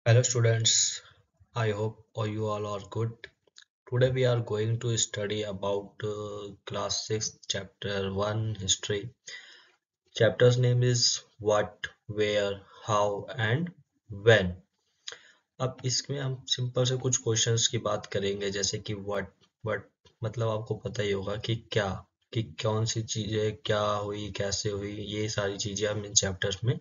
Hello students, I hope all you all are good. Today we are going to study about class 6 chapter 1 history. Chapter's name is what, where, how and when. अब इसमें हम simple से कुछ questions की बात करेंगे जैसे कि व्हाट मतलब आपको पता ही होगा कि क्या कि कौन सी चीजें क्या हुई कैसे हुई ये सारी चीजें हम इन चैप्टर्स में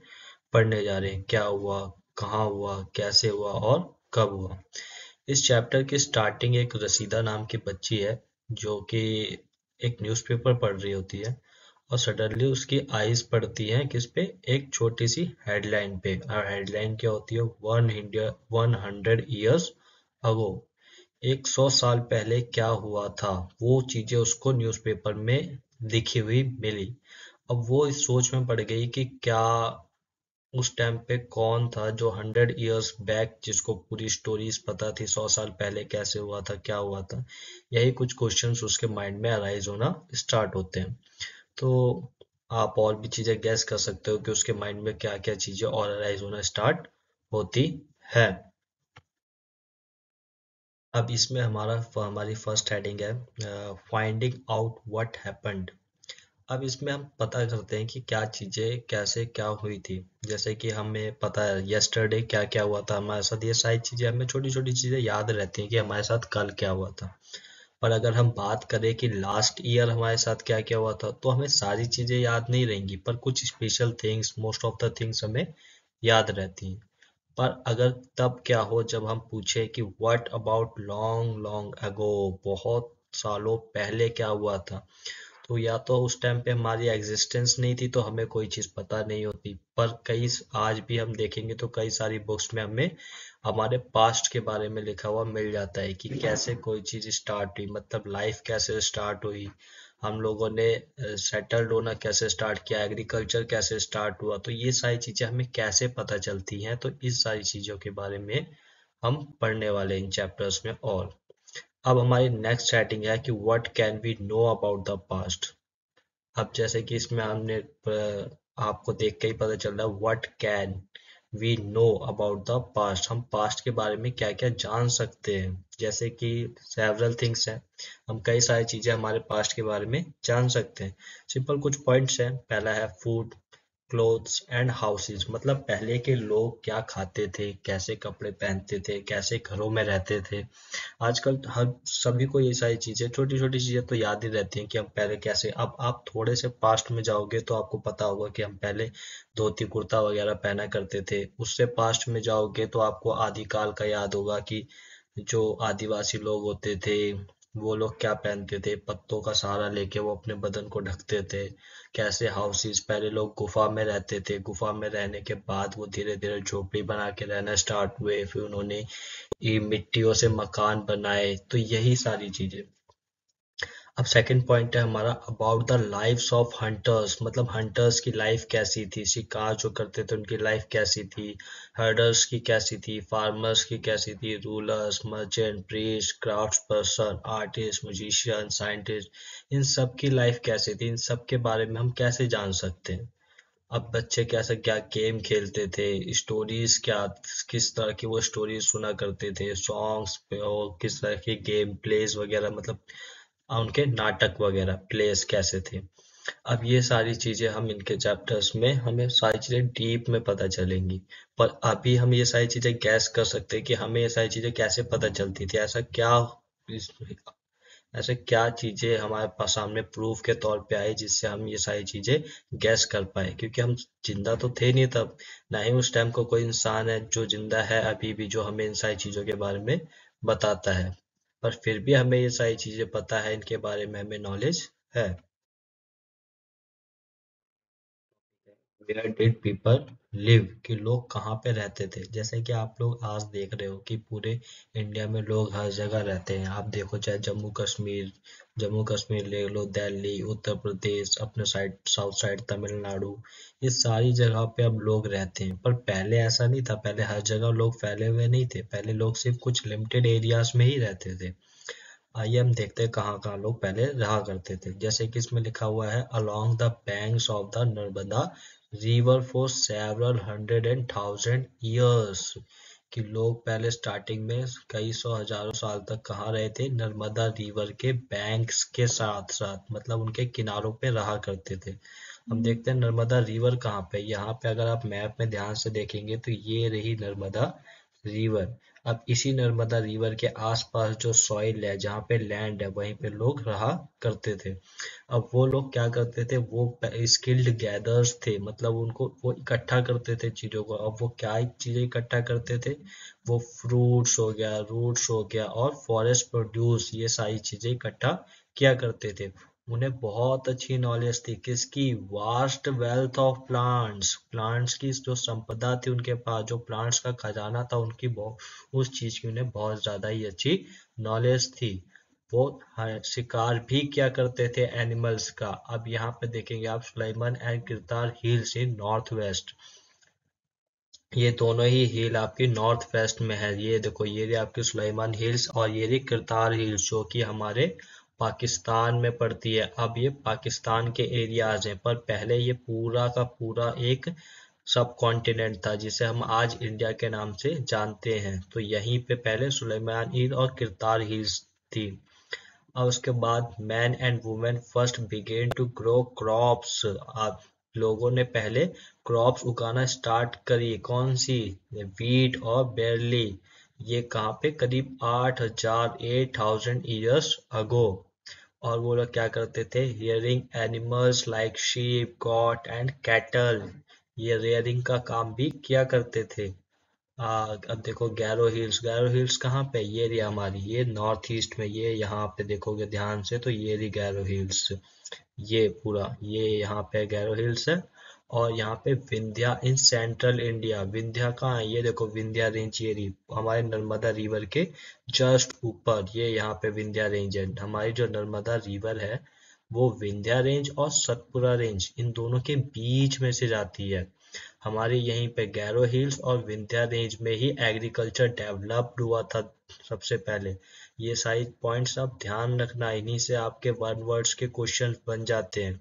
पढ़ने जा रहे हैं क्या हुआ कहाँ हुआ कैसे हुआ और कब हुआ। इस चैप्टर की स्टार्टिंग एक रसीदा नाम की बच्ची है जो कि एक न्यूज़पेपर पढ़ रही होती है और सडनली उसकी आईज पड़ती हैं किस पे एक छोटी सी हेडलाइन पे और हेडलाइन क्या होती है 100 ईयर्स अगो 100 साल पहले क्या हुआ था वो चीजें उसको न्यूज़पेपर में लिखी हुई मिली। अब वो इस सोच में पड़ गई कि क्या उस टाइम पे कौन था जो 100 ईयर्स बैक जिसको पूरी स्टोरीज पता थी 100 साल पहले कैसे हुआ था क्या हुआ था। यही कुछ क्वेश्चंस उसके माइंड में अराइज होना स्टार्ट होते हैं। तो आप और भी चीजें गैस कर सकते हो कि उसके माइंड में क्या क्या चीजें और अराइज होना स्टार्ट होती है। अब इसमें हमारी फर्स्ट हेडिंग है फाइंडिंग आउट व्हाट हैपेंड। अब इसमें हम पता करते हैं कि क्या चीजें कैसे क्या हुई थी। जैसे कि हमें पता है यस्टरडे क्या क्या हुआ था हमारे साथ, ये सारी चीजें हमें छोटी छोटी चीजें याद रहती हैं कि हमारे साथ कल क्या हुआ था। पर अगर हम बात करें कि लास्ट ईयर हमारे साथ क्या क्या हुआ था तो हमें सारी चीजें याद नहीं रहेंगी पर कुछ special things most of the things हमें याद रहती हैं। पर अगर तब क्या हो जब हम पूछे कि what about long long ago, बहुत सालों पहले क्या हुआ था, तो या तो उस टाइम पे हमारी एग्जिस्टेंस नहीं थी तो हमें कोई चीज पता नहीं होती। पर कई आज भी हम देखेंगे तो कई सारी बुक्स में हमें हमारे पास्ट के बारे में लिखा हुआ मिल जाता है कि कैसे कोई चीज स्टार्ट हुई, मतलब लाइफ कैसे स्टार्ट हुई, हम लोगों ने सेटल्ड होना कैसे स्टार्ट किया, एग्रीकल्चर कैसे स्टार्ट हुआ। तो ये सारी चीजें हमें कैसे पता चलती हैं, तो इस सारी चीजों के बारे में हम पढ़ने वाले इन चैप्टर्स में। और अब हमारी नेक्स्ट हेडिंग है कि what can we know about the past. अब जैसे कि इसमें हमने आपको देख के ही पता चल रहा है what can we know about the past, हम पास्ट के बारे में क्या क्या जान सकते हैं। जैसे कि सेवरल थिंग्स हैं, हम कई सारी चीजें हमारे पास्ट के बारे में जान सकते हैं। सिंपल कुछ पॉइंट्स हैं। पहला है फूड, क्लोथ्स एंड हाउसेस, मतलब पहले के लोग क्या खाते थे, कैसे कपड़े पहनते थे, कैसे घरों में रहते थे। आजकल हर सभी को ये सारी चीजें छोटी छोटी चीजें तो याद ही रहती हैं कि हम पहले कैसे। अब आप थोड़े से पास्ट में जाओगे तो आपको पता होगा कि हम पहले धोती कुर्ता वगैरह पहना करते थे। उससे पास्ट में जाओगे तो आपको आदिकाल का याद होगा कि जो आदिवासी लोग होते थे वो लोग क्या पहनते थे, पत्तों का सहारा लेके वो अपने बदन को ढकते थे। कैसे हाउसेस, पहले लोग गुफा में रहते थे, गुफा में रहने के बाद वो धीरे धीरे झोपड़ी बना के रहना स्टार्ट हुए, फिर उन्होंने ये मिट्टियों से मकान बनाए। तो यही सारी चीजें। अब सेकंड पॉइंट है हमारा about the lives of hunters, मतलब हंटर्स की लाइफ कैसी थी, शिकार जो करते थे उनकी लाइफ कैसी थी, हर्डर्स की कैसी थी, फार्मर्स की कैसी थी, rulers, merchant, priest, crafts person, artist, musician, scientist, इन सब की लाइफ कैसी थी, इन सब के बारे में हम कैसे जान सकते हैं। अब बच्चे कैसे क्या गेम खेलते थे, स्टोरीज क्या किस तरह की वो स्टोरीज सुना करते थे, सॉन्ग्स पे और किस तरह के गेम प्लेस वगैरह, मतलब उनके नाटक वगैरह प्लेस कैसे थे। अब ये सारी चीजें हम इनके चैप्टर्स में हमें सारी चीजें डीप में पता चलेंगी। पर अभी हम ये सारी चीजें गैस कर सकते हैं कि हमें ये सारी चीजें कैसे पता चलती थी, इस- ऐसे क्या चीजें हमारे पास सामने प्रूफ के तौर पे आई जिससे हम ये सारी चीजें गैस कर पाए, क्योंकि हम जिंदा तो थे नहीं तब, ना ही उस टाइम को कोई इंसान है जो जिंदा है अभी भी जो हमें इन सारी चीजों के बारे में बताता है। पर फिर भी हमें ये सारी चीजें पता है, इनके बारे में हमें नॉलेज है। वेयर डिड पीपल लिव, कि लोग कहाँ पे रहते थे। जैसे कि आप लोग आज देख रहे हो कि पूरे इंडिया में लोग हर जगह रहते हैं। आप देखो चाहे जम्मू कश्मीर ले लो, दिल्ली, उत्तर प्रदेश, अपने साइड साउथ साइड तमिलनाडु, ये सारी जगह पे अब लोग रहते हैं। पर पहले ऐसा नहीं था, पहले हर जगह लोग फैले हुए नहीं थे, पहले लोग सिर्फ कुछ लिमिटेड एरियाज में ही रहते थे। आइए हम देखते हैं कहाँ कहाँ लोग पहले रहा करते थे। जैसे कि इसमें लिखा हुआ है along the banks of the Narmada river for several hundred and thousand years. कि लोग पहले स्टार्टिंग में कई सौ हजारों साल तक कहाँ रहे थे, नर्मदा रिवर के बैंक्स के साथ साथ, मतलब उनके किनारों पे रहा करते थे। हम देखते हैं नर्मदा रिवर कहाँ पे, यहाँ पे अगर आप मैप में ध्यान से देखेंगे तो ये रही नर्मदा रिवर। अब इसी नर्मदा रिवर के आसपास जो सॉइल है, जहाँ पे लैंड है, वहीं पे लोग रहा करते थे। अब वो लोग क्या करते थे, वो स्किल्ड गैदर्स थे, मतलब उनको वो इकट्ठा करते थे चीजों को। अब वो क्या चीजें इकट्ठा करते थे, वो फ्रूट्स हो गया, रूट्स हो गया और फॉरेस्ट प्रोड्यूस, ये सारी चीजें इकट्ठा किया करते थे। उन्हें बहुत अच्छी नॉलेज थी किसकी, vast wealth of plants, plants की जो संपदा थी उनके पास, जो प्लांट्स का खजाना था उनकी, बहुत उस चीज की उन्हें बहुत ज्यादा ही अच्छी नॉलेज थी। वो शिकार भी क्या करते थे एनिमल्स का। अब यहाँ पे देखेंगे आप, Sulaiman and Kirthar hills in north west, ये दोनों ही हिल आपकी नॉर्थ वेस्ट में है। ये देखो, ये रही आपकी सुलेमान हिल्स और ये रही किरतार हिल्स, जो कि हमारे पाकिस्तान में पड़ती है। अब ये पाकिस्तान के एरियाज हैं, पर पहले ये पूरा का पूरा एक सब कॉन्टिनेंट था, जिसे हम आज इंडिया के नाम से जानते हैं। तो यहीं पे पहले सुलेमान हिल और किरतार हिल्स थी। और उसके बाद men and women first began to grow crops, आप लोगों ने पहले क्रॉप्स उगाना स्टार्ट करी। कौन सी, वीट और बेरली। ये कहाँ पे, करीब 8,000 अगो। और वो लोग क्या करते थे, rearing animals like sheep, got and cattle, ये रियरिंग का काम भी किया करते थे। अब देखो गैरो हिल्स, गैरो हिल्स कहाँ पे, ये रही हमारी, ये नॉर्थ ईस्ट में, ये यहाँ पे देखोगे ध्यान से तो ये रही गैरो हिल्स, ये पूरा ये यहाँ पे गैरो हिल्स है। और यहाँ पे Vindhya in central India, Vindhya कहाँ है, ये देखो विंध्या रेंज, ये रही हमारे नर्मदा रिवर के जस्ट ऊपर, ये यहाँ पे विंध्या रेंज है। हमारी जो नर्मदा रिवर है वो विंध्या रेंज और सतपुरा रेंज, इन दोनों के बीच में से जाती है। हमारे यहीं पे गैरो हिल्स और विंध्या रेंज में ही एग्रीकल्चर डेवलप्ड हुआ था सबसे पहले। ये सारी पॉइंट्स आप ध्यान रखना, इन्हीं से आपके वन वर्ड्स के क्वेश्चन बन जाते हैं।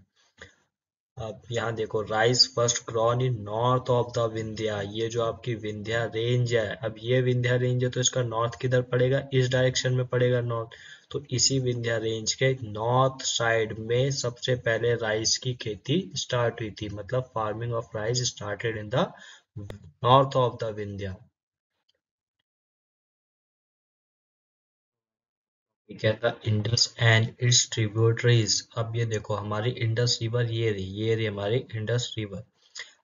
अब यहाँ देखो, rice first grown in north of the Vindhya, ये जो आपकी विंध्या रेंज है, अब ये विंध्या रेंज है तो इसका नॉर्थ किधर पड़ेगा, इस डायरेक्शन में पड़ेगा नॉर्थ। तो इसी विंध्या रेंज के नॉर्थ साइड में सबसे पहले राइस की खेती स्टार्ट हुई थी, मतलब farming of rice started in the north of the Vindhya. ठीक है, the Indus and it's tributaries. अब ये देखो हमारी इंडस रिवर, ये रही हमारी इंडस रिवर।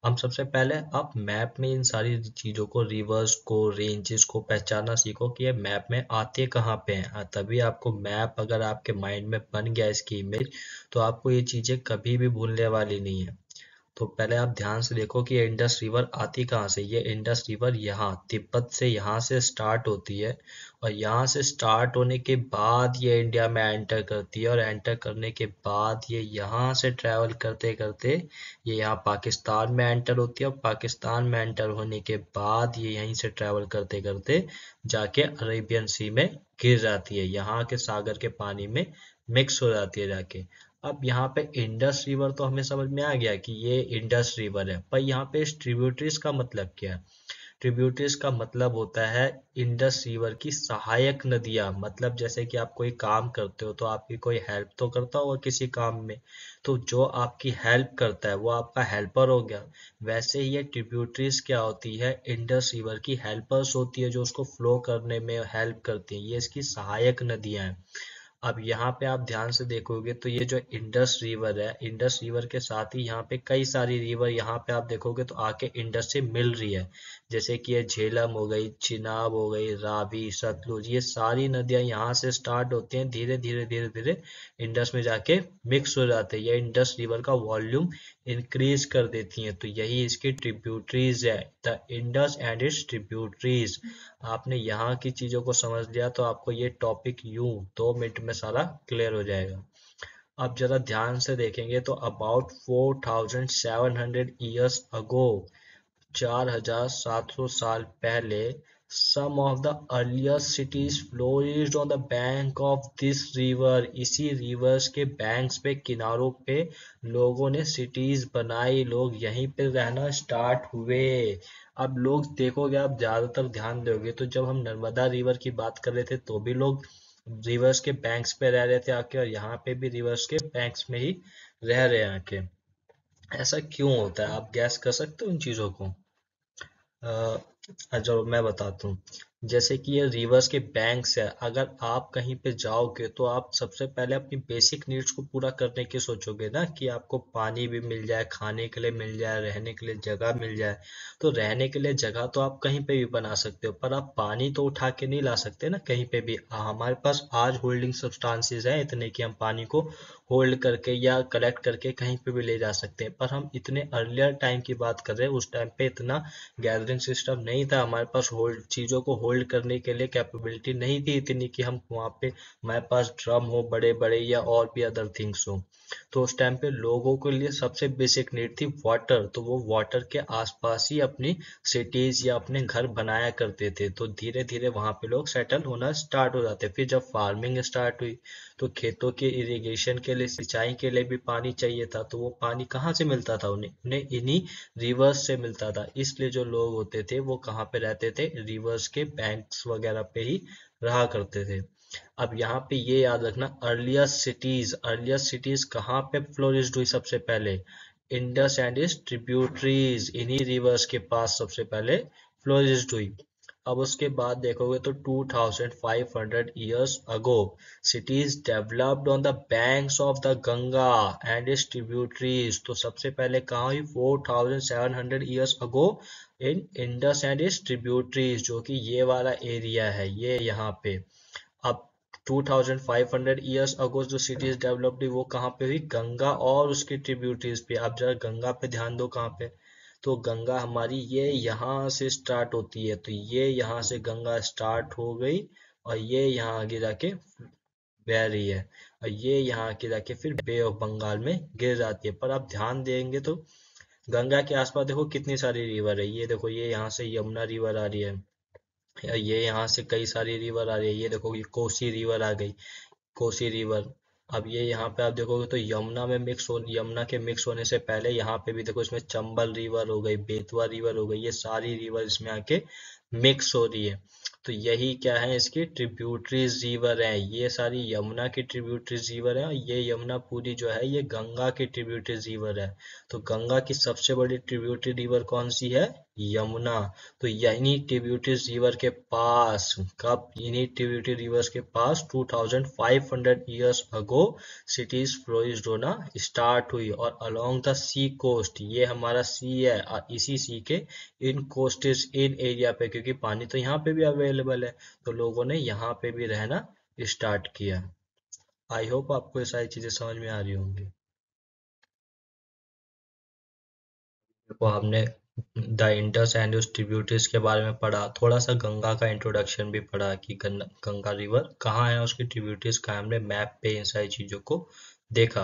हम सबसे पहले आप मैप में इन सारी चीजों को, रिवर्स को, रेंजेस को पहचानना सीखो कि ये मैप में आते कहाँ पे हैं। तभी आपको मैप अगर आपके माइंड में बन गया इसकी इमेज, तो आपको ये चीजें कभी भी भूलने वाली नहीं है। तो पहले आप ध्यान से देखो कि ये इंडस रिवर आती कहाँ से। ये इंडस रिवर यहाँ तिब्बत से, यहाँ से स्टार्ट होती है, और यहाँ से स्टार्ट होने के बाद ये इंडिया में एंटर करती है, और एंटर करने के बाद ये यहाँ से ट्रैवल करते करते ये यहाँ पाकिस्तान में एंटर होती है, और पाकिस्तान में एंटर होने के बाद ये यहीं से ट्रैवल करते करते जाके अरेबियन सी में गिर जाती है, यहाँ के सागर के पानी में मिक्स हो जाती है जाके। अब यहाँ पे इंडस रिवर तो हमें समझ में आ गया कि ये इंडस रिवर है, पर यहाँ पे इस ट्रिब्यूटरीज का मतलब क्या है। ट्रिब्यूटरीज का मतलब होता है इंडस रिवर की सहायक नदियां, मतलब जैसे कि आप कोई काम करते हो तो आपकी कोई हेल्प तो करता होगा किसी काम में, तो जो आपकी हेल्प करता है वो आपका हेल्पर हो गया। वैसे ही ये ट्रिब्यूटरीज क्या होती है, इंडस रिवर की हेल्पर्स होती है, जो उसको फ्लो करने में हेल्प करती है, ये इसकी सहायक नदियां हैं। अब यहाँ पे आप ध्यान से देखोगे तो ये जो इंडस रिवर है, इंडस रिवर के साथ ही यहाँ पे कई सारी रिवर, यहाँ पे आप देखोगे तो आके इंडस से मिल रही है। जैसे कि ये झेलम हो गई, चिनाब हो गई, रावी, सतलुज, ये सारी नदियां यहाँ से स्टार्ट होती हैं, धीरे धीरे धीरे धीरे इंडस में जाके मिक्स हो जाते हैं। ये इंडस रिवर का वॉल्यूम इंक्रीज कर देती हैं, तो यही इसकी ट्रिब्यूटरीज है, the Indus and it's tributaries. आपने यहाँ की चीजों को समझ लिया तो आपको ये टॉपिक यूं 2 मिनट में सारा क्लियर हो जाएगा। अब जरा ध्यान से देखेंगे तो अबाउट 4700 ईयर्स अगो, 4700 साल पहले, some of the earliest cities flourished on the bank of this river, इसी रिवर्स के बैंक्स पे, किनारों पे लोगों ने सिटीज बनाई, लोग यहीं पे रहना स्टार्ट हुए। अब लोग देखोगे, आप ज्यादातर ध्यान दोगे तो जब हम नर्मदा रिवर की बात कर रहे थे तो भी लोग रिवर्स के बैंक्स पे रह रहे थे आके, और यहाँ पे भी रिवर्स के बैंक्स में ही रह रहे हैं आके। ऐसा क्यों होता है, आप गैस कर सकते हो उन चीजों को? जो मैं बताता हूँ, जैसे कि ये रिवर्स के बैंक्स है, अगर आप कहीं पे जाओगे तो आप सबसे पहले अपनी बेसिक नीड्स को पूरा करने की सोचोगे ना, कि आपको पानी भी मिल जाए, खाने के लिए मिल जाए, रहने के लिए जगह मिल जाए। तो रहने के लिए जगह तो आप कहीं पे भी बना सकते हो, पर आप पानी तो उठा के नहीं ला सकते ना कहीं पे भी। हमारे पास आज होल्डिंग सब्सटेंसेस है इतने कि हम पानी को होल्ड करके या कलेक्ट करके कहीं पे भी ले जा सकते हैं, पर हम इतने अर्लियर टाइम की बात कर रहे हैं, उस टाइम पे इतना गैदरिंग सिस्टम नहीं था हमारे पास, होल्ड चीजों को होल्ड करने के लिए कैपेबिलिटी नहीं थी इतनी कि हम वहां पे हमारे पास ड्रम हो बड़े बड़े या और भी अदर थिंग्स हो। तो उस टाइम पे लोगों के लिए सबसे बेसिक नीड थी वाटर, तो वो वाटर के आसपास ही अपनी सिटीज या अपने घर बनाया करते थे। तो धीरे धीरे वहां पे लोग सेटल होना स्टार्ट हो जाते। फिर जब फार्मिंग स्टार्ट हुई तो खेतों के इरिगेशन के लिए, सिंचाई के लिए भी पानी चाहिए था, तो वो पानी कहाँ से मिलता था उन्हें? उन्हें इन्हीं रिवर्स से मिलता था। इसलिए जो लोग होते थे वो कहाँ पे रहते थे? रिवर्स के बैंक्स वगैरह पे ही रहा करते थे। अब यहाँ पे ये याद रखना, अर्लियर सिटीज कहाँ पे फ्लोरिश्ड हुई सबसे पहले? इंडस एंड इट्स ट्रिब्यूटरीज, इन्हीं रिवर्स के पास सबसे पहले फ्लोरिश्ड हुई। अब उसके बाद देखोगे तो 2500 years ago cities developed on the banks of the Ganga and its tributaries। तो सबसे पहले कहाँ हुई? 4700 years ago in Indus and it's tributaries, जो कि ये वाला एरिया है, ये यहाँ पे। अब 2500 ईयर्स अगो जो सिटीज डेवलप्ड हुई वो कहाँ पे हुई? गंगा और उसकी ट्रिब्यूटरीज पे। अब जरा गंगा पे ध्यान दो, कहाँ पे? तो गंगा हमारी ये यहाँ से स्टार्ट होती है, तो ये यहाँ से गंगा स्टार्ट हो गई और ये यहाँ आगे जाके बह रही है, और ये यहाँ आके जाके फिर बे ऑफ बंगाल में गिर जाती है। पर आप ध्यान देंगे तो गंगा के आसपास देखो कितनी सारी रिवर है, ये देखो ये यहाँ से यमुना रिवर आ रही है, ये यहाँ से कई सारी रिवर आ रही है, ये देखो ये कोसी रिवर आ गई, कोसी रिवर। अब ये यहाँ पे आप देखोगे तो यमुना के मिक्स होने से पहले यहाँ पे भी देखो, इसमें चंबल रिवर हो गई, बेतवा रिवर हो गई, ये सारी रिवर इसमें आके मिक्स हो रही है। तो यही क्या है, इसकी ट्रिब्यूटरीज रिवर है, ये सारी यमुना की ट्रिब्यूटरीज रिवर है, और ये यमुना पूरी जो है ये गंगा की ट्रिब्यूटरीज रिवर है। तो गंगा की सबसे बड़ी ट्रिब्यूटरी रिवर कौन सी है? यमुना। तो यही ट्रिब्यूटरीज रिवर के पास, कब? इन्हीं ट्रिब्यूटरी रिवर्स के पास 2500 ईयर्स अगो सिटीज फ्लोरिश्ड होना स्टार्ट हुई, और अलोंग द सी कोस्ट, ये हमारा सी है, और इसी सी के इन कोस्टेज इन एरिया पे, क्योंकि पानी तो यहाँ पे भी अवेलेबल है, तो लोगों ने यहाँ पे भी रहना स्टार्ट किया। आई होप आपको ये सारी चीजें समझ में आ रही होंगी। देखो हमने द इंडस एंड उस ट्रिब्यूटरीज के बारे में पढ़ा, थोड़ा सा गंगा का इंट्रोडक्शन भी पढ़ा कि गंगा रिवर कहाँ है, उसकी ट्रिब्यूटरीज कहाँ है, हमने मैप पे इन सारी चीजों को देखा।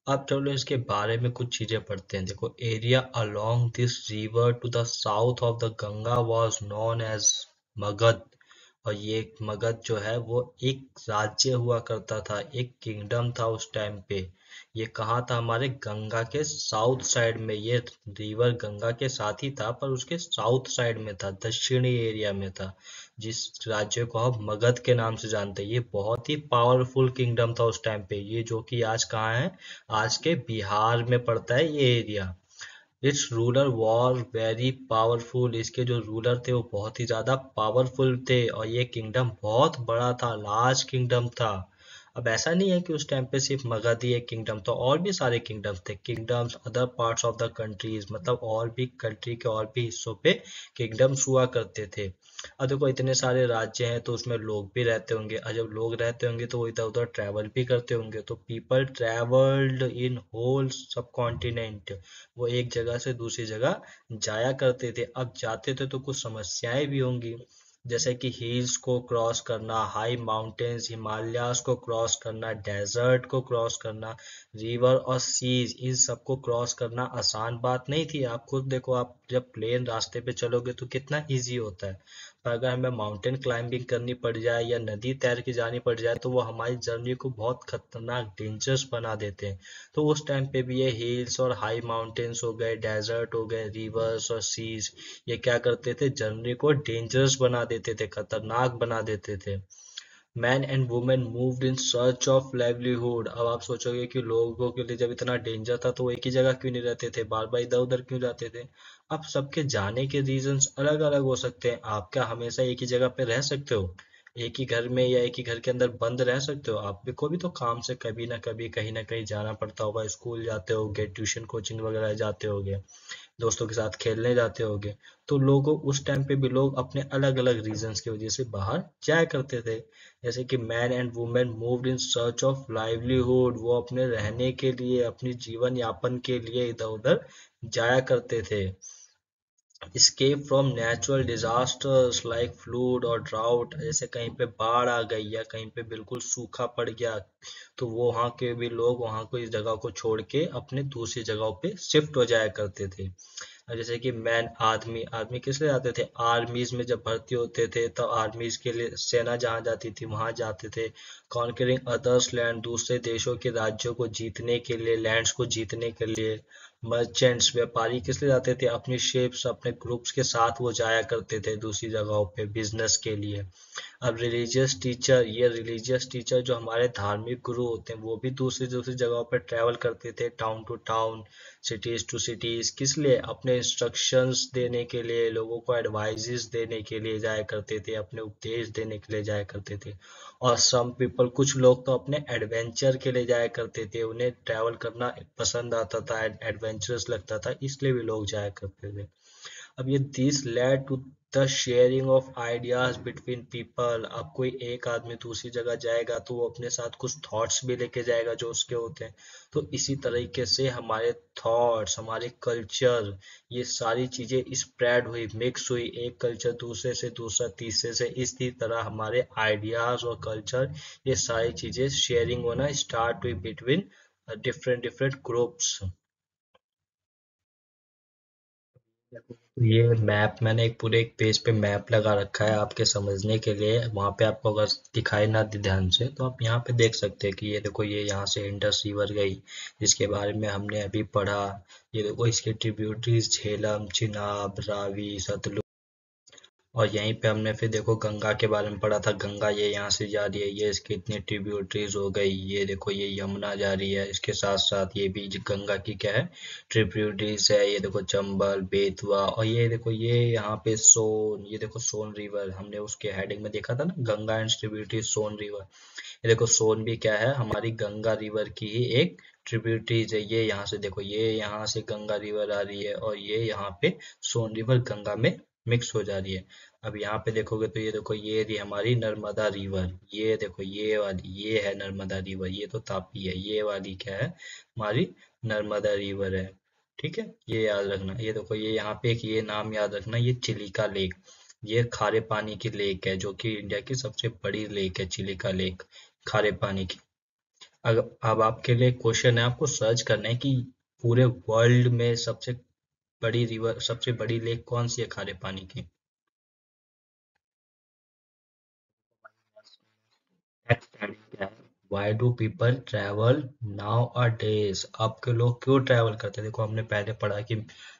अब चलो इसके बारे में कुछ चीजें पढ़ते हैं। देखो, area along this river to the south of the Ganga was known as Magadha. और ये मगध जो है वो एक राज्य हुआ करता था, एक किंगडम था उस टाइम पे। ये कहाँ था? हमारे गंगा के साउथ साइड में। ये रिवर गंगा के साथ ही था, पर उसके साउथ साइड में था, दक्षिणी एरिया में था, जिस राज्य को हम मगध के नाम से जानते हैं। ये बहुत ही पावरफुल किंगडम था उस टाइम पे, ये जो कि आज कहाँ है? आज के बिहार में पड़ता है ये area. It's ruler were very powerful, इसके जो रूलर थे वो बहुत ही ज्यादा पावरफुल थे, और ये किंगडम बहुत बड़ा था, लार्ज किंगडम था। अब ऐसा नहीं है कि उस टाइम पे सिर्फ मगध ही एक किंगडम था, और भी सारे किंगडम्स थे, kingdoms other parts of the countries, मतलब और भी कंट्री के और भी हिस्सों पे किंगडम्स हुआ करते थे। अब देखो इतने सारे राज्य हैं तो उसमें लोग भी रहते होंगे, और जब लोग रहते होंगे तो वो इधर उधर ट्रैवल भी करते होंगे, तो पीपल ट्रैवल्ड इन होल सब कॉन्टिनेंट, वो एक जगह से दूसरी जगह जाया करते थे। अब जाते थे तो कुछ समस्याएं भी होंगी, जैसे कि हिल्स को क्रॉस करना, हाई माउंटेन्स हिमालयास को क्रॉस करना, डेजर्ट को क्रॉस करना, रिवर और सीज, इन सबको क्रॉस करना आसान बात नहीं थी। आप खुद देखो, आप जब प्लेन रास्ते पे चलोगे तो कितना इजी होता है, अगर हमें माउंटेन क्लाइंबिंग करनी पड़ जाए या नदी तैर के जानी पड़ जाए तो वो हमारी जर्नी को बहुत खतरनाक डेंजरस बना देते हैं। तो उस टाइम पे भी ये हिल्स और हाई माउंटेन्स हो गए, डेजर्ट हो गए, रिवर्स और सीज, ये क्या करते थे, जर्नी को डेंजरस बना देते थे, खतरनाक बना देते थे। Man and women moved in search of livelihood. अब आप सोचोगे कि लोगों के लिए जब इतना डेंजर था तो वो एक ही जगह क्यों नहीं रहते थे, बार बार इधर उधर क्यों जाते थे। अब सबके जाने के रीजंस अलग अलग हो सकते हैं। आप क्या हमेशा एक ही जगह पे रह सकते हो, एक ही घर में या एक ही घर के अंदर बंद रह सकते हो। आप भी को भी तो काम से कभी ना कहीं जाना पड़ता होगा, स्कूल जाते होगे, ट्यूशन कोचिंग वगैरह जाते होगे, दोस्तों के साथ खेलने जाते होगे। तो लोगों उस टाइम पे भी लोग अपने अलग अलग रीजंस की वजह से बाहर जाया करते थे। जैसे कि man and women moved in search of livelihood, वो अपने रहने के लिए, अपनी जीवन यापन के लिए इधर उधर जाया करते थे। escape from natural disasters like flood और drought, जैसे कहीं पे बाढ़ आ गई या कहीं पे बिल्कुल सूखा पड़ गया तो वो वहाँ के भी लोग वहाँ को, इस जगह को छोड़ के अपने दूसरी जगहों पे शिफ्ट हो जाया करते थे। जैसे कि मैन, आदमी, आदमी किस लिए जाते थे, आर्मीज में जब भर्ती होते थे तो आर्मीज के लिए सेना जहाँ जाती थी वहां जाते थे। कॉन्करिंग अदर्स लैंड, दूसरे देशों के राज्यों को जीतने के लिए, लैंड्स को जीतने के लिए। मर्चेंट्स, व्यापारी किस लिए जाते थे, अपनी शिप्स, अपने ग्रुप्स के साथ वो जाया करते थे दूसरी जगहों पे बिजनेस के लिए। अब रिलीजियस टीचर, ये रिलीजियस टीचर जो हमारे धार्मिक गुरु होते हैं वो भी दूसरी दूसरी जगहों पर ट्रैवल करते थे, town to town, cities to cities, किस लिए, अपने इंस्ट्रक्शंस देने के लिए, लोगों को एडवाइजेस देने के लिए जाया करते थे, अपने उपदेश देने के लिए जाया करते थे। और सम पीपल, कुछ लोग तो अपने एडवेंचर के लिए जाया करते थे, उन्हें ट्रैवल करना पसंद आता था, एडवेंचरस लगता था, इसलिए भी लोग जाया करते थे। अब ये this led to the sharing of ideas between people. अब कोई एक आदमी दूसरी जगह जाएगा तो वो अपने साथ कुछ थॉट्स भी लेके जाएगा जो उसके होते हैं। तो इसी तरीके से हमारे थॉट्स, हमारे कल्चर, ये सारी चीजें स्प्रेड हुई, मिक्स हुई, एक कल्चर दूसरे से, दूसरा तीसरे से, इसी तरह हमारे आइडियाज और कल्चर, ये सारी चीजें शेयरिंग होना स्टार्ट हुई बिटवीन डिफरेंट डिफरेंट ग्रुप्स। ये मैप मैंने एक पूरे एक पेज पे मैप लगा रखा है आपके समझने के लिए। वहां पे आपको अगर दिखाई ना दे ध्यान से तो आप यहाँ पे देख सकते हैं कि ये देखो, ये यहाँ से इंडस रिवर गई, जिसके बारे में हमने अभी पढ़ा। ये देखो इसके ट्रिब्यूटरीज झेलम, चिनाब, रावी, सतलुज। और यहीं पे हमने फिर देखो गंगा के बारे में पढ़ा था। गंगा ये यहाँ से जा रही है, ये इसकी इतनी ट्रिब्यूटरीज हो गई। ये देखो ये यमुना जा रही है, इसके साथ साथ ये भी गंगा की क्या है, ट्रिब्यूटरीज है। ये देखो चंबल, बेतवा, और ये देखो ये यहाँ पे सोन, ये देखो सोन रिवर, हमने उसके हेडिंग में देखा था ना, Ganga and tributaries Son river. ये देखो सोन भी क्या है, हमारी गंगा रिवर की ही एक ट्रिब्यूटरीज है। ये यहाँ से देखो, ये यहाँ से गंगा रिवर आ रही है और ये यहाँ पे सोन रिवर गंगा में मिक्स हो जा रही है। अब यहाँ पे देखोगे तो ये देखो, ये रही हमारी नर्मदा रिवर। ये देखो ये वाली, ये है नर्मदा रिवर, ये तो तापी है, ये वाली क्या है, हमारी नर्मदा रिवर है। ठीक है, ये याद रखना। ये देखो ये यहाँ पे एक ये नाम याद रखना, ये चिलिका लेक, ये खारे पानी की लेक है, जो कि इंडिया की सबसे बड़ी लेक है, चिलिका लेक, खारे पानी की। अब आपके लिए क्वेश्चन है, आपको सर्च करना है कि पूरे वर्ल्ड में सबसे बड़ी रिवर, सबसे बड़ी लेक कौन सी है खारे पानी की। Why do people travel now a days, अब के लोग क्यों ट्रैवल करते हैं। देखो हमने पहले पढ़ा कि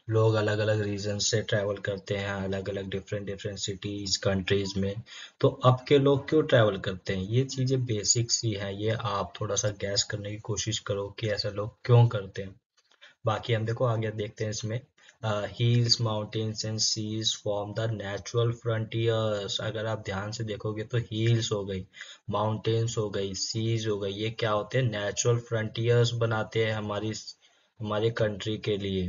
लोग अलग अलग रीजन से ट्रैवल करते हैं, अलग अलग डिफरेंट डिफरेंट सिटीज, कंट्रीज में। तो अब के लोग क्यों ट्रैवल करते हैं, ये चीजें बेसिक सी हैं, ये आप थोड़ा सा गैस करने की कोशिश करो कि ऐसा लोग क्यों करते हैं। बाकी हम देखो आगे देखते हैं इसमें। hills, mountains and seas form the natural frontiers। अगर आप ध्यान से देखोगे तो hills हो गई, mountains हो गई, seas हो गई, ये क्या होते हैं, नेचुरल फ्रंटियर्स बनाते हैं हमारी, हमारे कंट्री के लिए।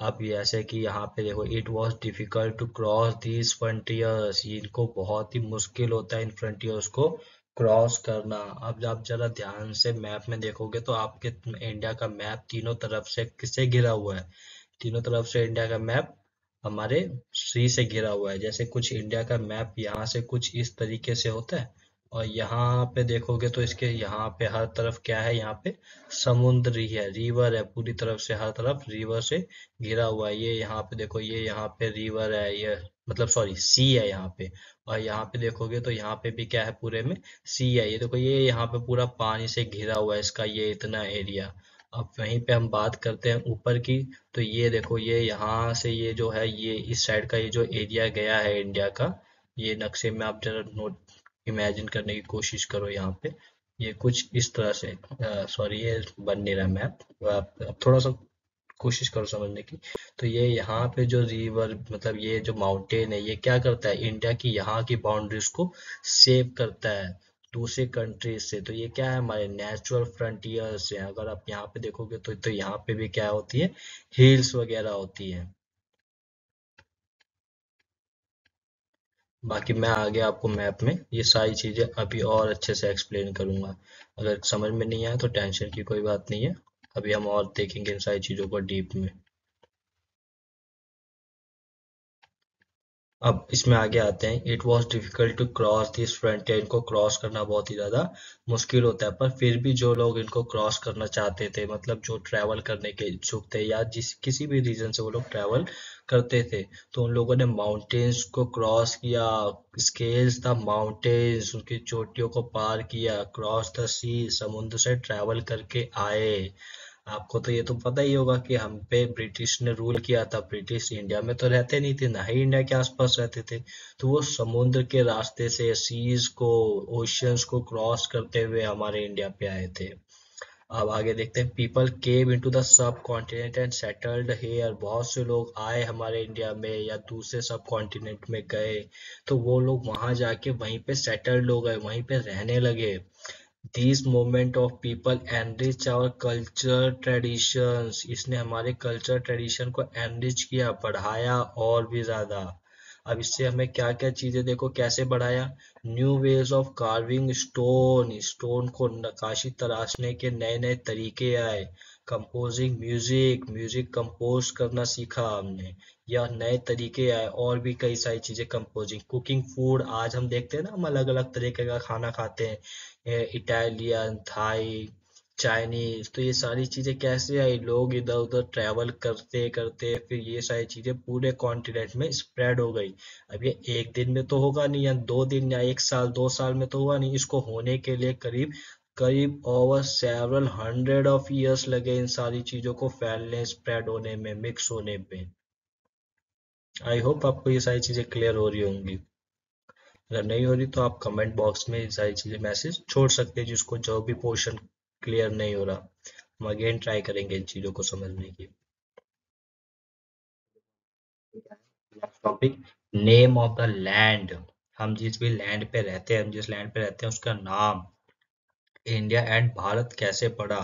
अब जैसे कि यहाँ पे देखो, it was difficult to cross these frontiers, इनको बहुत ही मुश्किल होता है इन फ्रंटियर्स को क्रॉस करना। अब आप जरा ध्यान से मैप में देखोगे तो आपके इंडिया का मैप तीनों तरफ से किससे घिरा हुआ है, तीनों तरफ से इंडिया का मैप हमारे सी से घिरा हुआ है। जैसे कुछ इंडिया का मैप यहाँ से कुछ इस तरीके से होता है, और यहाँ पे देखोगे तो इसके यहाँ पे हर तरफ क्या है, यहाँ पे समुद्र ही है, रिवर है, पूरी तरफ से हर तरफ रिवर से घिरा हुआ है। ये यहाँ पे देखो, ये यहाँ पे रिवर है, ये मतलब सॉरी सी है यहाँ पे। और यहाँ पे देखोगे तो यहाँ पे भी क्या है, पूरे में सी है। ये देखो ये यहाँ पे पूरा पानी से घिरा हुआ है इसका ये इतना एरिया। अब वहीं पे हम बात करते हैं ऊपर की। तो ये देखो ये यहाँ से ये जो है ये इस साइड का ये जो एरिया गया है इंडिया का, ये नक्शे में आप जरा नोट इमेजिन करने की कोशिश करो यहाँ पे। ये कुछ इस तरह से, सॉरी ये बन नहीं रहा मैप, आप थोड़ा सा कोशिश करो समझने की। तो ये यहाँ पे जो रिवर मतलब ये जो माउंटेन है ये क्या करता है, इंडिया की यहाँ की बाउंड्रीज को सेव करता है दूसरे कंट्रीज से। तो ये क्या है, हमारे नेचुरल फ्रंटियर्स हैं। अगर आप यहाँ पे देखोगे तो यहाँ पे भी क्या होती है, हिल्स वगैरह होती है। बाकी मैं आगे आपको मैप में ये सारी चीजें अभी और अच्छे से एक्सप्लेन करूंगा। अगर समझ में नहीं आया तो टेंशन की कोई बात नहीं है, अभी हम और देखेंगे इन सारी चीजों को डीप में। अब इसमें आगे आते हैं। It was difficult to cross this frontier, इनको क्रॉस करना बहुत ही ज्यादा मुश्किल होता है, पर फिर भी जो लोग इनको क्रॉस करना चाहते थे, मतलब जो ट्रैवल करने के इच्छुक थे या जिस किसी भी रीजन से वो लोग ट्रैवल करते थे, तो उन लोगों ने माउंटेन्स को क्रॉस किया, स्केल्स द माउंटेन्स, उनकी चोटियों को पार किया, क्रॉस द सी, समुद्र से ट्रैवल करके आए। आपको तो ये तो पता ही होगा कि हम पे ब्रिटिश ने रूल किया था, ब्रिटिश इंडिया में तो रहते नहीं थे, ना ही इंडिया के आसपास रहते थे। तो वो समुद्र के रास्ते से सीज को, ओशियंस को क्रॉस करते हुए हमारे इंडिया पे आए थे। अब आगे देखते हैं। People came into the subcontinent and settled here, बहुत से लोग आए हमारे इंडिया में या दूसरे सब कॉन्टिनेंट में गए, तो वो लोग वहां जाके वहीं पे सेटल्ड हो गए, वहीं पे रहने लगे। These movement of people enrich our culture traditions, इसने हमारे कल्चर ट्रेडिशन को एनरिच किया, बढ़ाया और भी ज्यादा। अब इससे हमें क्या क्या चीजें देखो कैसे बढ़ाया। New ways of carving stone, stone को नक्काशी तराशने के नए नए तरीके आए। कंपोजिंग म्यूजिक, म्यूजिक कंपोज करना सीखा हमने, या नए तरीके आए। और भी कई सारी चीजें, कंपोजिंग, कुकिंग फूड, आज हम देखते हैं ना हम अलग अलग तरीके का खाना खाते हैं, इटालियन, थाई, चाइनीज। तो ये सारी चीजें कैसे आई, लोग इधर उधर ट्रैवल करते करते फिर ये सारी चीजें पूरे कॉन्टिनेंट में स्प्रेड हो गई। अब ये एक दिन में तो होगा नहीं, या 2 दिन या 1 साल 2 साल में तो होगा नहीं, इसको होने के लिए करीब करीब over several hundred of years लगे इन सारी चीजों को फैलने, स्प्रेड होने में, मिक्स होने में। आई होप आपको ये सारी चीजें क्लियर हो रही होंगी। अगर नहीं हो रही तो आप कमेंट बॉक्स में ये सारी चीजें मैसेज छोड़ सकते हैं, जिसको जो भी पोर्शन क्लियर नहीं हो रहा, हम अगेन ट्राई करेंगे इन चीजों को समझने की। Topic, name of the land. हम जिस भी लैंड पे रहते हैं, हम जिस लैंड पे रहते हैं उसका नाम। इंडिया एंड भारत कैसे पड़ा,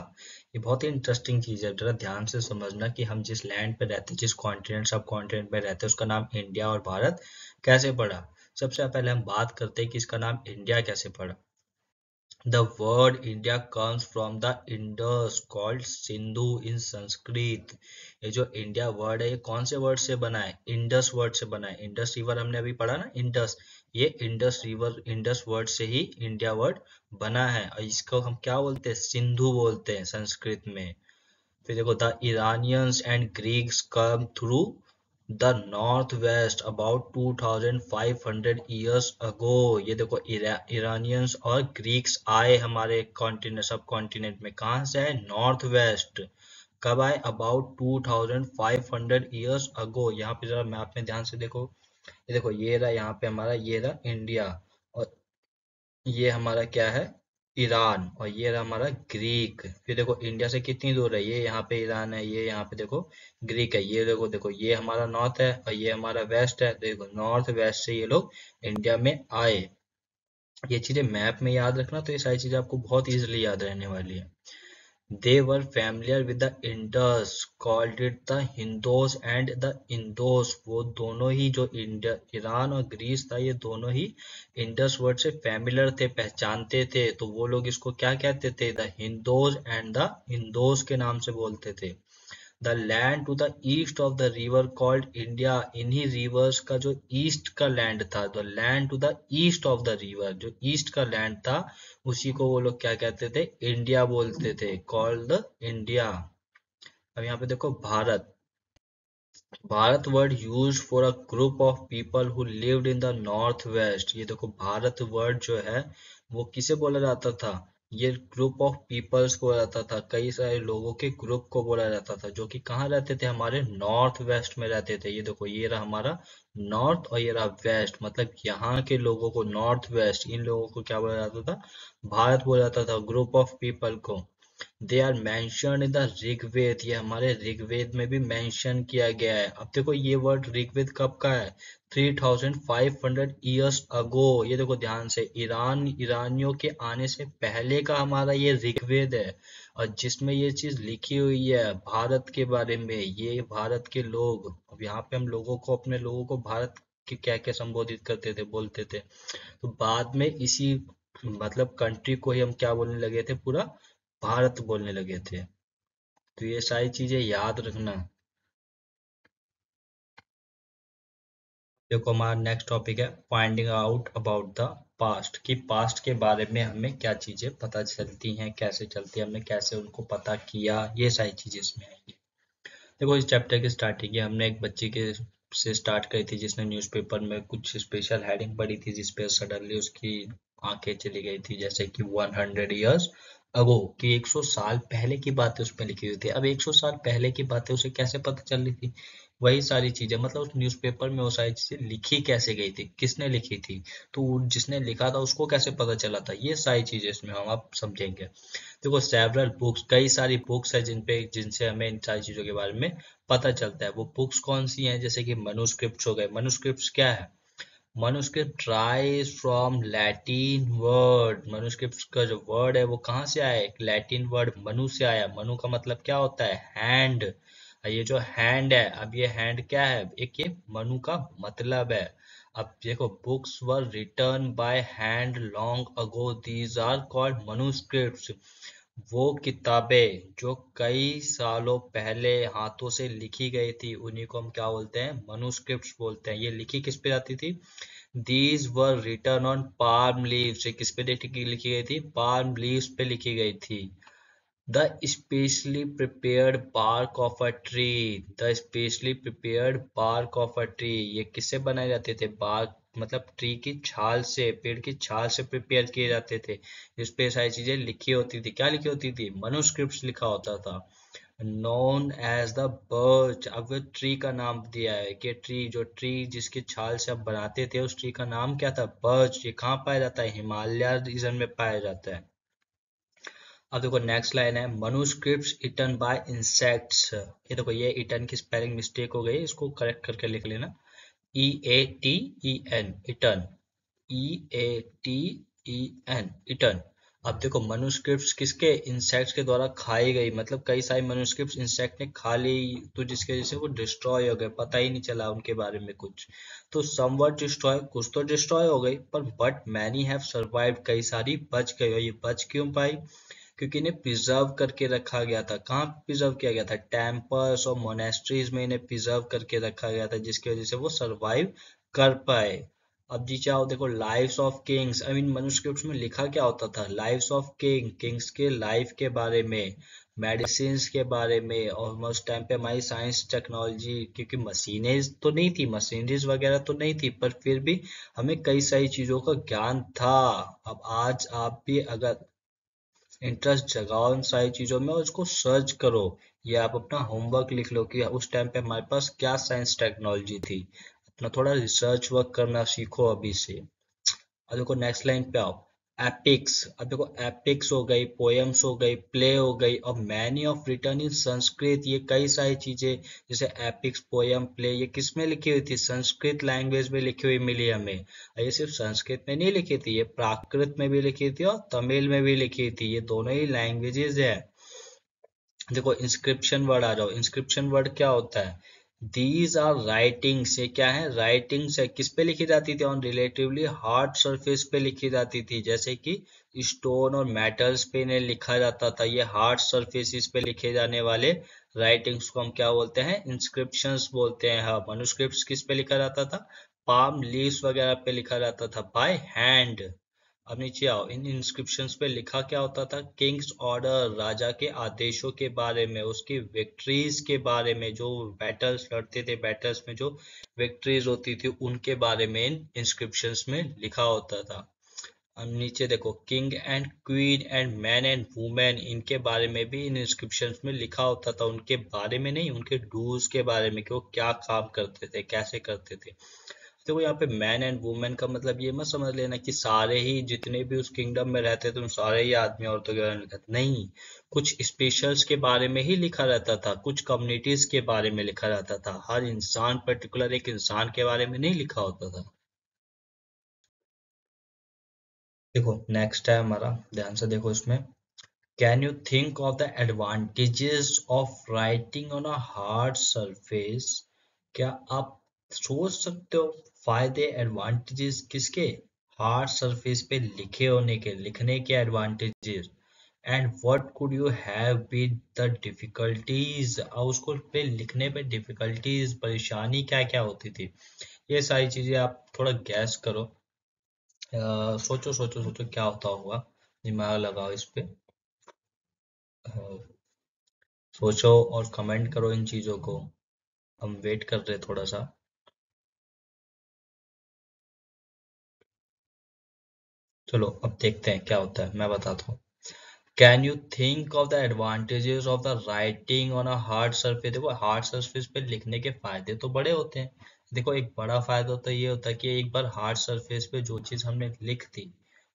ये बहुत ही इंटरेस्टिंग चीज है, जरा ध्यान से समझना कि हम जिस लैंड पे रहते हैं, जिस कॉन्टिनेंट सब कॉन्टिनेंट पे रहते हैं, उसका नाम इंडिया और भारत कैसे पड़ा। सबसे पहले हम बात करते हैं कि इसका नाम इंडिया कैसे पड़ा। The word India comes from the Indus called Sindhu in Sanskrit। ये जो इंडिया वर्ड है ये कौन से वर्ड से बना है, इंडस वर्ड से बना है। इंडस रिवर हमने अभी पढ़ा ना, इंडस, ये इंडस रिवर, इंडस वर्ड से ही इंडिया वर्ड बना है। और इसको हम क्या बोलते हैं, सिंधु बोलते हैं संस्कृत में। फिर देखो, the Iranians and Greeks come through the north west about 2500 years ago. ये देखो ईरानियंस और ग्रीक्स आए हमारे कॉन्टिनेंट, सब कॉन्टिनेंट में, कहाँ से आए, नॉर्थ वेस्ट। कब आए, अबाउट 2500 ईयर्स अगो। यहाँ पे जरा मैप में ध्यान से देखो, ये देखो ये रहा यहाँ पे हमारा, ये रहा इंडिया, और ये हमारा क्या है, ईरान, और ये रहा हमारा ग्रीक। फिर देखो इंडिया से कितनी दूर है, ये यहाँ पे ईरान है, ये यहाँ पे देखो ग्रीक है। ये देखो देखो ये हमारा नॉर्थ है और ये हमारा वेस्ट है। देखो नॉर्थ वेस्ट से ये लोग इंडिया में आए। ये चीजें मैप में याद रखना, तो ये सारी चीजें आपको बहुत इजीली याद रहने वाली है। They were familiar with the Indus, called it the Hindos and the Indos। वो दोनों ही जो इंडिया, ईरान और ग्रीस था, ये दोनों ही इंडस वर्ड से फैमिलियर थे, पहचानते थे। तो वो लोग इसको क्या कहते थे, the Hindos and the Indos के नाम से बोलते थे। The land to the east of the river called India, इन्हीं रिवर्स का जो ईस्ट का लैंड था, the land to the east of the river, जो ईस्ट का लैंड था, उसी को वो लोग क्या कहते थे, इंडिया बोलते थे, कॉल्ड द इंडिया। अब यहाँ पे देखो Bharat, Bharat word use for a group of people who lived in the north west. ये देखो भारत वर्ड जो है वो किसे बोला जाता था? ये ग्रुप ऑफ पीपल्स को बोला जाता था, कई सारे लोगों के ग्रुप को बोला जाता था जो कि कहाँ रहते थे? हमारे नॉर्थ वेस्ट में रहते थे। ये देखो ये रहा हमारा नॉर्थ और ये रहा वेस्ट, मतलब यहाँ के लोगों को नॉर्थ वेस्ट, इन लोगों को क्या बोला जाता था? भारत बोला जाता था, ग्रुप ऑफ पीपल को। They are mentioned in the Rigveda, ये हमारे ऋग्वेद में भी मेंशन किया गया है। अब देखो ये वर्ड ऋग्वेद कब का है? 3500 ईयर्स अगो। ये देखो ध्यान से, ईरानियों के आने से पहले का हमारा ये ऋग्वेद है, और जिसमें ये चीज लिखी हुई है भारत के बारे में। ये भारत के लोग, अब यहाँ पे हम लोगों को, अपने लोगों को भारत के क्या क्या संबोधित करते थे, बोलते थे। तो बाद में इसी मतलब कंट्री को ही हम क्या बोलने लगे थे? पूरा भारत बोलने लगे थे। तो ये सारी चीजें याद रखना। देखो हमारा नेक्स्ट टॉपिक है finding out about the past, कि पास्ट के बारे में हमें क्या चीजें पता चलती हैं, कैसे चलती है, हमने कैसे उनको पता किया, ये सारी चीजें इसमें आएंगी। देखो इस चैप्टर की स्टार्टिंग है, हमने एक बच्ची के से स्टार्ट करी थी जिसने न्यूज़पेपर में कुछ स्पेशल हेडिंग पढ़ी थी, जिसपे सडनली उसकी आंखें चली गई थी, जैसे कि 100 ईयर्स अगो, कि 100 साल पहले की बातें उस पर लिखी हुई थी। अब 100 साल पहले की बातें उसे कैसे पता चल रही थी? वही सारी चीजें, मतलब उस न्यूज़पेपर में वो सारी चीजें लिखी कैसे गई थी, किसने लिखी थी, तो जिसने लिखा था उसको कैसे पता चला था, ये सारी चीजें इसमें हम आप समझेंगे। देखो सेवरल बुक्स, कई सारी बुक्स है जिनसे हमें इन सारी चीजों के बारे में पता चलता है। वो बुक्स कौन सी हैं? जैसे कि मनुस्क्रिप्ट्स हो गए। मनुस्क्रिप्ट्स क्या है? Manuscript rise from Latin word. Manuscript का जो वर्ड है वो कहाँ से आया? एक लैटिन वर्ड मनु से आया। मनु का मतलब क्या होता है? हैंड। ये जो हैंड है, अब ये हैंड क्या है? एक ये मनु का मतलब है। अब देखो books were written by hand long ago, these are called manuscripts. वो किताबें जो कई सालों पहले हाथों से लिखी गई थी, उन्हीं को हम क्या बोलते हैं? मनुस्क्रिप्ट्स बोलते हैं। ये लिखी किस पे जाती थी? These were written on palm leaves. ये किस पे लिखी गई थी? पाल्म लीव्स पे लिखी गई थी। The specially prepared bark of a tree. The specially prepared bark of a tree, ये किससे बनाए जाते थे? बार्क मतलब ट्री की छाल से, पेड़ की छाल से प्रिपेयर किए जाते थे। इस पे सारी चीजें लिखी होती थी। क्या लिखी होती थी? मनुस्क्रिप्ट लिखा होता था। Known as the birch. अब ट्री का नाम दिया है कि ट्री, जो ट्री जिसकी छाल से अब बनाते थे, उस ट्री का नाम क्या था? बर्च। ये कहाँ पाया जाता है? हिमालय रीजन में पाया जाता है। अब देखो नेक्स्ट लाइन है मनुस्क्रिप्ट्स इटन बाय इंसेक्ट्स। ये देखो ये इटन की स्पेलिंग मिस्टेक हो गई, इसको करेक्ट करके लिख लेना। EATEN, eaten. EATEN, eaten. अब देखो मनुस्क्रिप्ट्स किसके? इंसेक्ट्स के द्वारा खाई गई, मतलब कई सारे मनुस्क्रिप्ट्स इंसेक्ट ने खा ली, तो जिसके वजह से वो डिस्ट्रॉय हो गए, पता ही नहीं चला उनके बारे में कुछ। तो समवट डिस्ट्रॉय, कुछ तो डिस्ट्रॉय हो गई, पर बट मैनी हैव सर्वाइव्ड, कई सारी बच गई। और ये बच क्यों पाई? क्योंकि इन्हें प्रिजर्व करके रखा गया था। कहाँ प्रिजर्व किया गया था? टेम्पल्स और मोनेस्ट्रीज में इन्हें प्रिजर्व करके रखा गया था, जिसकी वजह से वो सरवाइव कर पाए। अब जी चाहो देखो lives of kings. I mean manuscripts में लिखा क्या होता था? लाइव्स ऑफ किंग्स के लाइफ के बारे में, मेडिसिन के बारे में। और उस टाइम पे हमारी साइंस टेक्नोलॉजी, क्योंकि मशीनें तो नहीं थी, मशीनरीज वगैरह तो नहीं थी, पर फिर भी हमें कई सारी चीजों का ज्ञान था। अब आज आप भी अगर इंटरेस्ट जगाओ इन सारी चीजों में और इसको सर्च करो, या आप अपना होमवर्क लिख लो कि उस टाइम पे हमारे पास क्या साइंस टेक्नोलॉजी थी। अपना थोड़ा रिसर्च वर्क करना सीखो अभी से। अब देखो नेक्स्ट लाइन पे आओ, एपिक्स। अब देखो एपिक्स हो गई, पोएम्स हो गई, प्ले हो गई, और मैनी ऑफ रिटर्न इन संस्कृत। ये कई सारी चीजें जैसे एपिक्स, पोएम, प्ले, ये किस में लिखी हुई थी? संस्कृत लैंग्वेज में लिखी हुई मिली हमें। और ये सिर्फ संस्कृत में नहीं लिखी थी, ये प्राकृत में भी लिखी थी और तमिल में भी लिखी थी। ये दोनों ही लैंग्वेजेस है। देखो इंस्क्रिप्शन वर्ड आ जाओ। इंस्क्रिप्शन वर्ड क्या होता है? These are writings. ये क्या है? राइटिंग्स है। किस पे लिखी जाती थी? ऑन रिलेटिवली हार्ड सरफेस पे लिखी जाती थी, जैसे कि स्टोन और मेटल्स पे इन्हें लिखा जाता था। ये हार्ड सरफेसिस पे लिखे जाने वाले राइटिंग्स को हम क्या बोलते हैं? इंस्क्रिप्शंस बोलते हैं। हाँ, मनुस्क्रिप्ट्स किस पे लिखा जाता था? पाम लीव्स वगैरह पे लिखा जाता था, बाय हैंड। अब नीचे आओ, इन इंस्क्रिप्शंस पे लिखा क्या होता था? किंग्स ऑर्डर, राजा के आदेशों के बारे में, उसकी विक्ट्रीज के बारे में, जो बैटल्स लड़ते थे, बैटल्स में जो विक्ट्रीज होती थी उनके बारे में इन इंस्क्रिप्शंस में लिखा होता था। अब नीचे देखो, king and queen and man and women, इनके बारे में भी इन इंस्क्रिप्शंस में लिखा होता था। उनके बारे में नहीं, उनके डूज के बारे में कि वो क्या काम करते थे, कैसे करते थे। देखो यहाँ पे मैन एंड वुमेन का मतलब ये मत समझ लेना कि सारे ही जितने भी उस किंगडम में रहते थे उन सारे ही आदमी औरतों के बारे में लिखा था। नहीं, कुछ स्पेशल्स के बारे में ही लिखा रहता था, कुछ कम्युनिटीज के बारे में लिखा रहता था। हर इंसान, पर्टिकुलर एक इंसान के बारे में नहीं लिखा होता था। देखो नेक्स्ट है हमारा, ध्यान से देखो इसमें। Can you think of the advantages of writing on a hard surface? क्या आप सोच सकते हो फायदे, एडवांटेजेस किसके? हार्ड सरफेस पे लिखे होने के, लिखने के advantages. And what could you have been the difficulties, और उसको पे लिखने पे डिफिकल्टीज, परेशानी क्या क्या होती थी, ये सारी चीजें आप थोड़ा गैस करो। सोचो सोचो सोचो क्या होता होगा, दिमाग लगाओ इस पे। अ, सोचो और कमेंट करो इन चीजों को। हम वेट कर रहे थोड़ा सा। चलो अब देखते हैं क्या होता है, मैं बताता हूँ। Can you think of the advantages of the writing on a hard surface? देखो हार्ड सरफेस पे लिखने के फायदे तो बड़े होते हैं। देखो एक बड़ा फायदा तो ये होता है कि एक बार हार्ड सरफेस पे जो चीज हमने लिख दी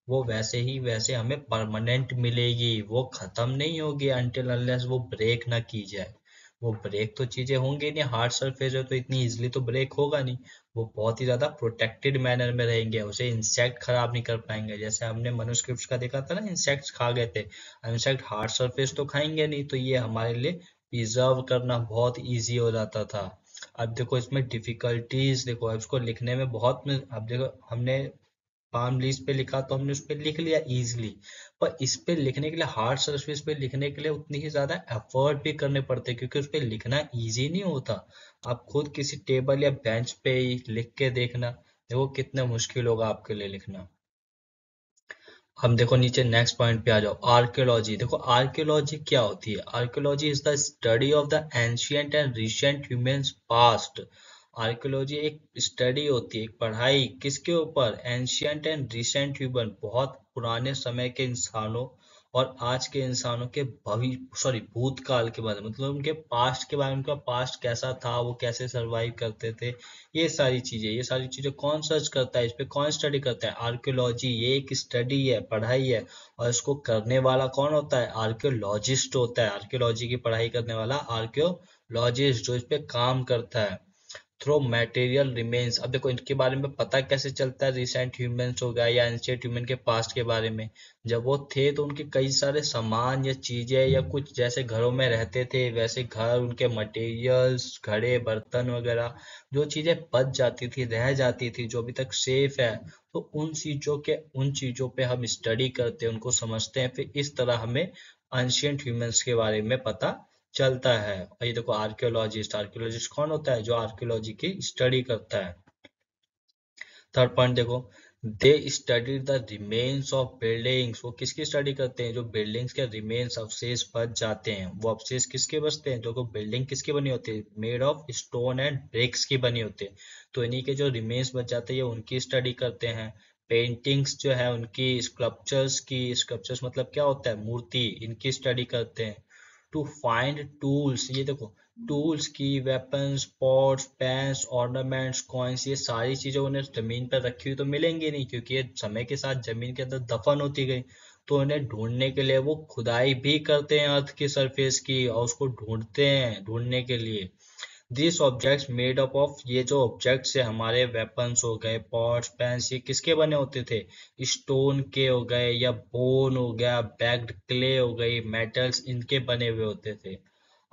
वो वैसे ही वैसे हमें परमानेंट मिलेगी, वो खत्म नहीं होगी अनटिल अनलेस वो ब्रेक ना की जाए। वो ब्रेक तो चीजें होंगी नहीं, हार्ड सरफेस है तो इतनी इजिली तो ब्रेक होगा नहीं। वो बहुत ही ज्यादा प्रोटेक्टेड मैनर में रहेंगे, उसे इंसेक्ट खराब नहीं कर पाएंगे। जैसे हमने मनुस्क्रिप्ट का देखा था ना, इंसेक्ट्स खा गए थे। इंसेक्ट हार्ड सरफेस तो खाएंगे नहीं, तो ये हमारे लिए प्रिजर्व करना बहुत इजी हो जाता था। अब देखो इसमें डिफिकल्टीज, देखो अब इसको लिखने में बहुत, अब देखो हमने पाम लीज पे लिखा तो हमने उस पे लिख लिया इजीली, पर इस पे लिखने के लिए, हार्ड सरफेस पे लिखने के लिए उतनी ही ज्यादा एफर्ट भी करने पड़ते, क्योंकि उस पे लिखना इजी नहीं होता। आप खुद किसी टेबल या बेंच पे ही लिख के देखना, देखो कितना मुश्किल होगा आपके लिए लिखना। हम देखो नीचे नेक्स्ट पॉइंट पे आ जाओ, आर्कियोलॉजी। देखो आर्कियोलॉजी क्या होती है? Archaeology is the study of the ancient and recent humans past. Archaeology एक स्टडी होती है, एक पढ़ाई किसके ऊपर? एंशियंट एंड रिसेंट ह्यूमन, बहुत पुराने समय के इंसानों और आज के इंसानों के भविष्य, सॉरी भूतकाल के बारे में, मतलब उनके पास्ट के बारे में, उनका पास्ट कैसा था, वो कैसे सरवाइव करते थे। ये सारी चीजें कौन सर्च करता है, इस पे कौन स्टडी करता है? आर्कियोलॉजी। ये एक स्टडी है, पढ़ाई है। और इसको करने वाला कौन होता है? आर्कियोलॉजिस्ट होता है। आर्कियोलॉजी की पढ़ाई करने वाला आर्कियोलॉजिस्ट, जो इस पे काम करता है। Through material remains. अब देखो इनके बारे में पता कैसे चलता है, रिसेंट ह्यूमंस हो गया या एंशिएंट ह्यूमन के पास्ट के बारे में। जब वो थे तो उनके कई सारे सामान या चीजें, या कुछ जैसे घरों में रहते थे वैसे घर, उनके मटेरियल्स, घड़े बर्तन वगैरह, जो चीजें बच जाती थी, रह जाती थी, जो अभी तक सेफ है, तो उन चीजों पे हम स्टडी करते हैं, उनको समझते हैं, फिर इस तरह हमें एंशिएंट ह्यूमंस के बारे में पता चलता है। और ये देखो आर्कियोलॉजिस्ट, आर्कियोलॉजिस्ट कौन होता है? जो आर्कियोलॉजी की स्टडी करता है। थर्ड पॉइंट देखो, they study the remains of buildings. वो किसकी स्टडी करते हैं? जो बिल्डिंग्स के रिमेन्स, अवशेष बच जाते हैं, वो अवशेष किसके बचते हैं? जो बिल्डिंग किसकी बनी होती है? Made of stone and bricks की बनी होती है। तो इन्हीं के जो रिमेन्स बच जाते हैं उनकी स्टडी करते हैं। पेंटिंग्स जो है उनकी, स्कल्पचर्स की, स्कल्पचर्स मतलब क्या होता है? मूर्ति, इनकी स्टडी करते हैं। टू फाइंड टूल्स, ये देखो टूल्स की, वेपन्स, पॉट्स, पैंस, ऑर्नामेंट्स, कॉइन्स, ये सारी चीजें उन्हें जमीन पर रखी हुई तो मिलेंगी नहीं, क्योंकि ये समय के साथ जमीन के अंदर दफन होती गई। तो उन्हें ढूंढने के लिए वो खुदाई भी करते हैं अर्थ की सरफेस की, और उसको ढूंढते हैं। ढूंढने के लिए this objects made up of, ये जो ऑब्जेक्ट्स है हमारे, वेपन्स हो गए, पॉट्स, पैंस, ये किसके बने होते थे? स्टोन के हो गए, या बोन हो गया, बैग्ड क्ले हो गई, मेटल्स, इनके बने हुए होते थे।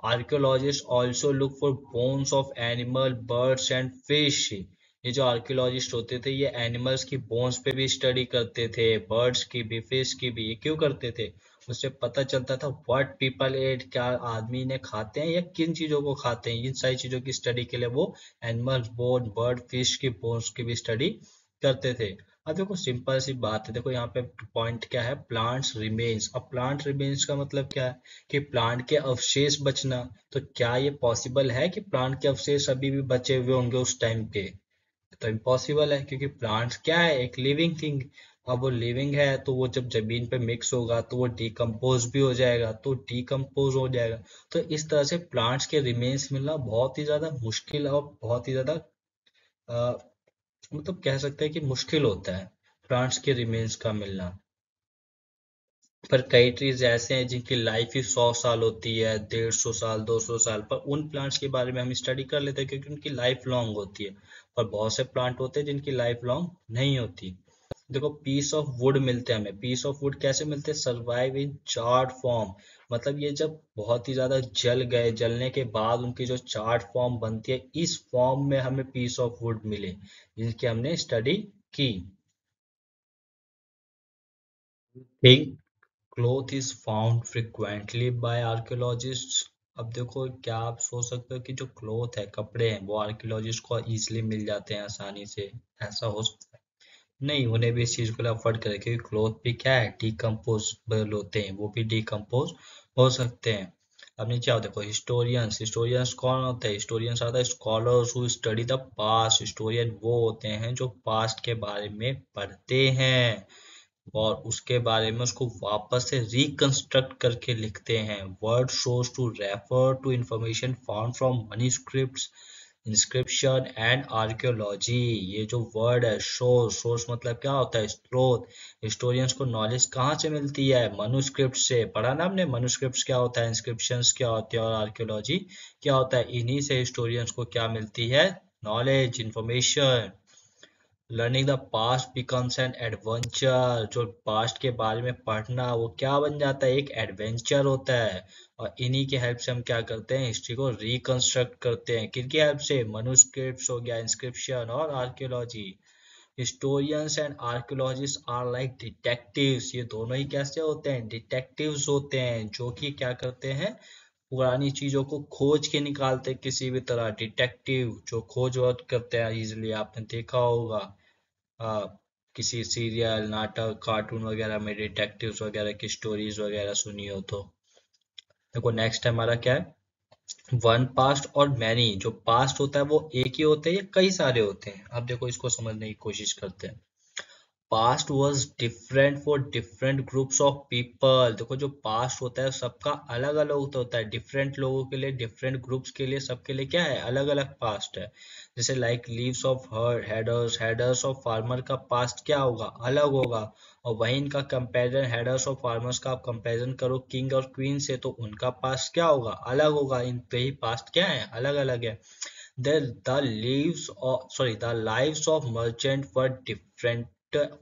Archaeologist also look for bones of animal, birds and fish. ये जो आर्कियोलॉजिस्ट होते थे ये एनिमल्स की बोन्स पे भी स्टडी करते थे, बर्ड्स की भी, फिश की भी। ये क्यों करते थे? उससे पता चलता था व्हाट पीपल एट, क्या आदमी ने खाते हैं या किन चीजों को खाते हैं। इन सारी चीजों की स्टडी के लिए वो एनिमल्स बोन, बर्ड, फिश की बोन्स की भी स्टडी करते थे। अब देखो सिंपल सी बात है, देखो यहाँ पे पॉइंट क्या है, प्लांट्स रिमेन्स। अब प्लांट रिमेन्स का मतलब क्या है कि प्लांट के अवशेष बचना। तो क्या ये पॉसिबल है कि प्लांट के अवशेष अभी भी बचे हुए होंगे उस टाइम पे? तो इम्पॉसिबल है, क्योंकि प्लांट्स क्या है, एक लिविंग थिंग। अब वो लिविंग है तो वो जब जमीन पे मिक्स होगा तो वो डिकम्पोज भी हो जाएगा, तो डिकम्पोज हो जाएगा। तो इस तरह से प्लांट्स के रिमेन्स मिलना बहुत ही ज्यादा मुश्किल और बहुत ही ज्यादा मतलब कह सकते हैं कि मुश्किल होता है प्लांट्स के रिमेन्स का मिलना। पर कई ट्रीज ऐसे हैं जिनकी लाइफ ही 100 साल होती है, 150 साल, 200 साल। पर उन प्लांट्स के बारे में हम स्टडी कर लेते हैं क्योंकि उनकी लाइफ लॉन्ग होती है। पर बहुत से प्लांट होते हैं जिनकी लाइफ लॉन्ग नहीं होती। देखो पीस ऑफ वुड मिलते हैं हमें। पीस ऑफ वुड कैसे मिलते हैं? Survive in charred form. मतलब ये जब बहुत ही ज्यादा जल गए, जलने के बाद उनकी जो चार्ड फॉर्म बनती है, इस फॉर्म में हमें पीस ऑफ वुड मिले, जिनकी हमने स्टडी की। Think cloth is found frequently by archaeologists. अब देखो क्या आप सोच सकते हो कि जो क्लोथ है, कपड़े हैं, वो आर्कियोलॉजिस्ट को इजीली मिल जाते हैं आसानी से? ऐसा हो सकता है? नहीं, उन्हें भी इस चीज को अफोर्ड करें, क्योंकि क्लोथ भी क्या है, डिकम्पोजेबल होते हैं, वो भी डिकम्पोज हो सकते हैं। अब नीचे आओ, देखो हिस्टोरियंस। हिस्टोरियंस कौन होते हैं? हिस्टोरियंस आता है scholars who study the past. Historian वो होते हैं जो पास्ट के बारे में पढ़ते हैं और उसके बारे में उसको वापस से रिकंस्ट्रक्ट करके लिखते हैं। Word shows to refer to information found from manuscripts, inscription and archaeology. ये जो वर्ड है सोर्स, सोर्स मतलब क्या होता है? स्रोत। हिस्टोरियंस को नॉलेज कहाँ से मिलती है? मनुस्क्रिप्ट से। पढ़ा ना हमने, मनुस्क्रिप्ट क्या होता है, इंस्क्रिप्शंस क्या होते हैं और आर्कियोलॉजी क्या होता है। इन्हीं से हिस्टोरियंस को क्या मिलती है? Knowledge, information. Learning the past becomes an adventure. जो पास्ट के बारे में पढ़ना, वो क्या बन जाता है? एक एडवेंचर होता है। और इन्हीं के हेल्प से हम क्या करते हैं? हिस्ट्री को रिकंस्ट्रक्ट करते हैं। किनकी हेल्प से? मनुस्क्रिप्ट्स हो गया, इंस्क्रिप्शन और archaeology. Historians and archaeologist are like detectives. ये दोनों ही कैसे होते हैं? डिटेक्टिव्स होते हैं, जो कि क्या करते हैं? पुरानी चीजों को खोज के निकालते हैं किसी भी तरह। डिटेक्टिव जो खोज वोज करते हैं, इजिली आपने देखा होगा आ, किसी सीरियल, नाटक, कार्टून वगैरह में डिटेक्टिव्स वगैरह की स्टोरीज वगैरह सुनी हो तो। देखो नेक्स्ट हमारा क्या है, वन पास्ट और मैनी। जो पास्ट होता है वो एक ही होते हैं या कई सारे होते हैं? अब देखो इसको समझने की कोशिश करते हैं। Past was different for different groups of people. देखो जो पास्ट होता है सबका अलग अलग होता है, डिफरेंट लोगों के लिए, डिफरेंट ग्रुप्स के लिए, सबके लिए क्या है? अलग अलग पास्ट है। जैसे like leaves of heard, headers, headers of farmer का पास्ट क्या होगा? अलग होगा। और वही इनका कंपैरिजन, हेडर्स ऑफ फार्मर्स का आप कंपैरिजन करो किंग और क्वीन से, तो उनका पास्ट क्या होगा? अलग होगा। इनके ही पास्ट क्या है? अलग अलग है। The lives of merchant were different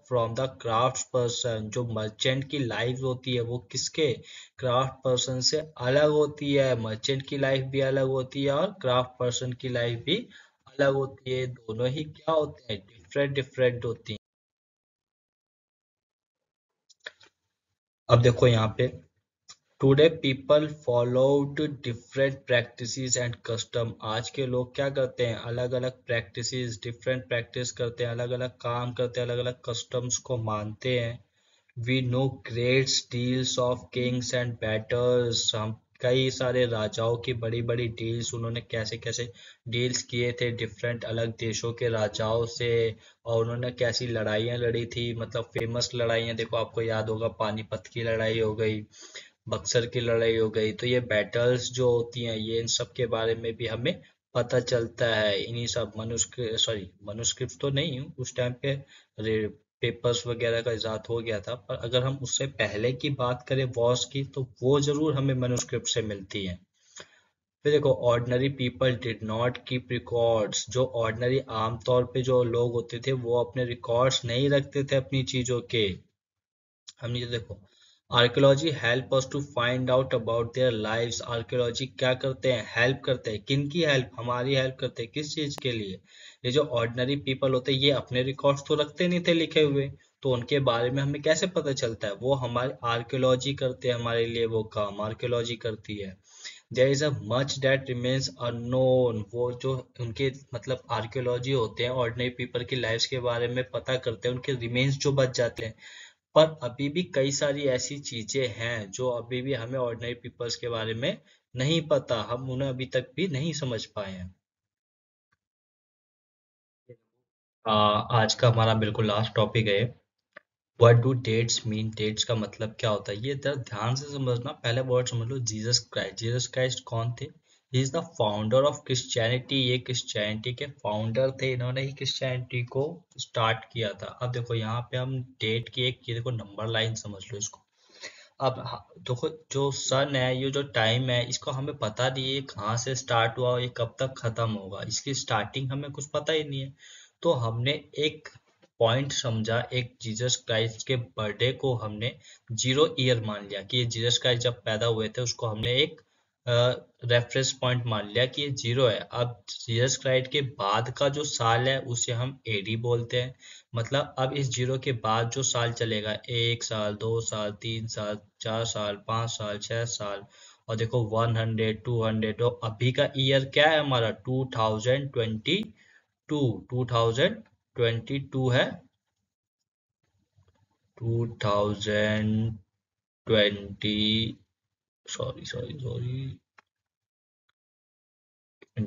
from the crafts person। जो मर्चेंट की लाइफ होती है वो किसके? क्राफ्ट पर्सन से अलग होती है। मर्चेंट की लाइफ भी अलग होती है और क्राफ्ट पर्सन की लाइफ भी अलग होती है। दोनों ही क्या होते हैं? डिफरेंट डिफरेंट होती हैं। अब देखो यहाँ पे, today people followed different practices and custom. आज के लोग क्या करते हैं? अलग अलग प्रैक्टिसेस, डिफरेंट प्रैक्टिस करते हैं, अलग अलग काम करते हैं, अलग अलग कस्टम्स को मानते हैं। We know great deals of kings and battles. हम कई सारे राजाओं की बड़ी बड़ी डील्स, उन्होंने कैसे कैसे डील्स किए थे डिफरेंट अलग देशों के राजाओं से, और उन्होंने कैसी लड़ाइयाँ लड़ी थी, मतलब फेमस लड़ाइयाँ। देखो आपको याद होगा, पानीपत की लड़ाई हो गई, बक्सर की लड़ाई हो गई। तो ये बैटल्स जो होती हैं, ये इन सब के बारे में भी हमें पता चलता है। इन्हीं सब मनुस्क्रिप्ट तो नहीं, उस टाइम पे पेपर्स वगैरह का इजाद हो गया था। पर अगर हम उससे पहले की बात करें वॉर्स की, तो वो जरूर हमें मनुस्क्रिप्ट से मिलती है। फिर देखो, ordinary people did not keep records. जो ऑर्डिनरी आमतौर पे जो लोग होते थे वो अपने रिकॉर्ड्स नहीं रखते थे अपनी चीजों के। हम नीचे देखो, archaeology help us to find out about their lives. Archaeology क्या करते हैं? हेल्प करते हैं। किन की हेल्प? हमारी हेल्प करते हैं। किस चीज के लिए? ये जो ऑर्डिनरी पीपल होते हैं, ये अपने रिकॉर्ड्स तो रखते नहीं थे लिखे हुए, तो उनके बारे में हमें कैसे पता चलता है? वो हमारे आर्कियोलॉजी करते हैं, हमारे लिए वो काम आर्कियोलॉजी करती है। There is a much that remains unknown. वो जो उनके मतलब आर्कियोलॉजी होते हैं, ऑर्डिनरी पीपल की लाइफ्स के बारे में पता करते हैं, उनके रिमेन्स जो बच जाते हैं, पर अभी भी कई सारी ऐसी चीजें हैं जो अभी भी हमें ऑर्डिनरी पीपल्स के बारे में नहीं पता, हम उन्हें अभी तक भी नहीं समझ पाए हैं। आज का हमारा बिल्कुल लास्ट टॉपिक है, what do dates mean. Dates का मतलब क्या होता है, ये जरा ध्यान से समझना। पहले वर्ड समझ लो, जीसस क्राइस्ट। जीसस क्राइस्ट कौन थे? He is the founder of Christianity. ये क्रिश्चियनिटी के फाउंडर थे, इन्होंने ही क्रिश्चियनिटी को स्टार्ट किया था। अब देखो यहाँ पे हम डेट की एक, ये देखो नंबर लाइन समझ लो इसको। अब देखो जो सन है, ये जो टाइम है, इसको हमें पता नहीं है ये कहाँ से स्टार्ट हुआ और ये कब तक खत्म होगा, इसकी स्टार्टिंग हमें कुछ पता ही नहीं है। तो हमने एक पॉइंट समझा, एक जीसस क्राइस्ट के बर्थडे को हमने 0 ईयर मान लिया कि ये जीसस क्राइस्ट जब पैदा हुए थे, उसको हमने एक रेफरेंस पॉइंट मान लिया कि ये 0 है। अब जीसस क्राइस्ट के बाद का जो साल है उसे हम एडी बोलते हैं। मतलब अब इस 0 के बाद जो साल चलेगा, 1 साल, 2 साल, 3 साल, 4 साल, 5 साल, 6 साल, और देखो 100, 200, तो अभी का ईयर क्या है हमारा? 2022। 2022 है। 2020, सॉरी सॉरी सॉरी,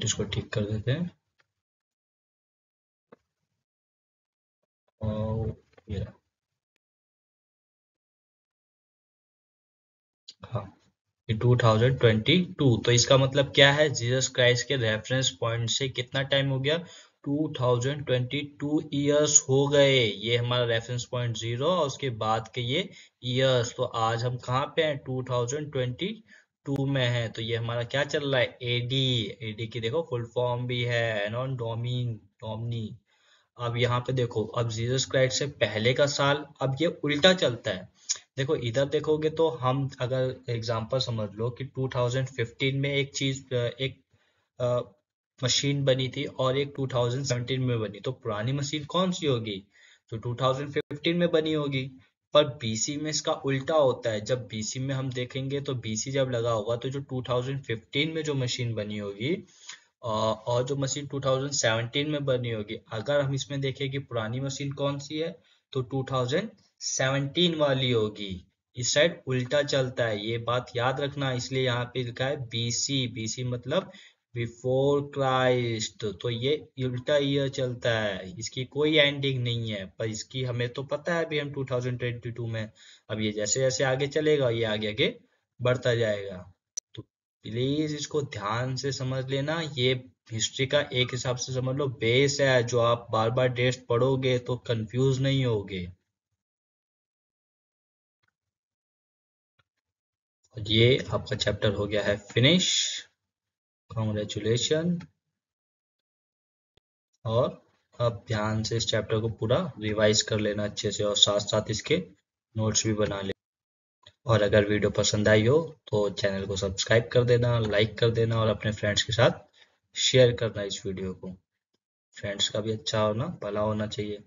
इसको ठीक कर देते हैं। और ये हाँ, 2022। तो इसका मतलब क्या है, जीसस क्राइस्ट के रेफरेंस पॉइंट से कितना टाइम हो गया? 2022 ईयर्स हो गए। ये हमारा रेफरेंस पॉइंट 0 और उसके बाद के ये ईयर्स। तो आज हम कहाँ पे हैं? 2022 में है। तो ये हमारा क्या चल रहा है? एडी। एडी की देखो फुल फॉर्म भी है, एनॉन डोमिन डोमनी। अब यहाँ पे देखो, अब जीसस क्राइस्ट से पहले का साल, अब ये उल्टा चलता है। देखो इधर देखोगे तो हम अगर एग्जांपल समझ लो कि 2015 में एक चीज, एक मशीन बनी थी और एक 2017 में बनी, तो पुरानी मशीन कौन सी होगी? तो 2015 में बनी होगी। पर बीसी में इसका उल्टा होता है। जब बीसी में हम देखेंगे तो बीसी जब लगा होगा तो जो 2015 में जो मशीन बनी होगी और जो मशीन 2017 में बनी होगी, अगर हम इसमें देखें कि पुरानी मशीन कौन सी है, तो 2017 वाली होगी। इस साइड उल्टा चलता है, ये बात याद रखना। इसलिए यहाँ पे लिखा है बीसी। बीसी मतलब बिफोर क्राइस्ट। तो ये उल्टा ईयर चलता है, इसकी कोई एंडिंग नहीं है। पर इसकी हमें तो पता है अभी हम 2022 में। अब ये जैसे जैसे आगे चलेगा, ये आगे आगे बढ़ता जाएगा। तो प्लीज इसको ध्यान से समझ लेना। ये हिस्ट्री का एक हिसाब से समझ लो बेस है, जो आप बार बार डेट्स पढ़ोगे तो कंफ्यूज नहीं होगे। और ये आपका चैप्टर हो गया है फिनिश। कॉन्ग्रेचुलेशन। और अब ध्यान से इस चैप्टर को पूरा रिवाइज कर लेना अच्छे से, और साथ साथ इसके नोट्स भी बना ले। और अगर वीडियो पसंद आई हो तो चैनल को सब्सक्राइब कर देना, लाइक कर देना, और अपने फ्रेंड्स के साथ शेयर करना इस वीडियो को। फ्रेंड्स का भी अच्छा होना, भला होना चाहिए।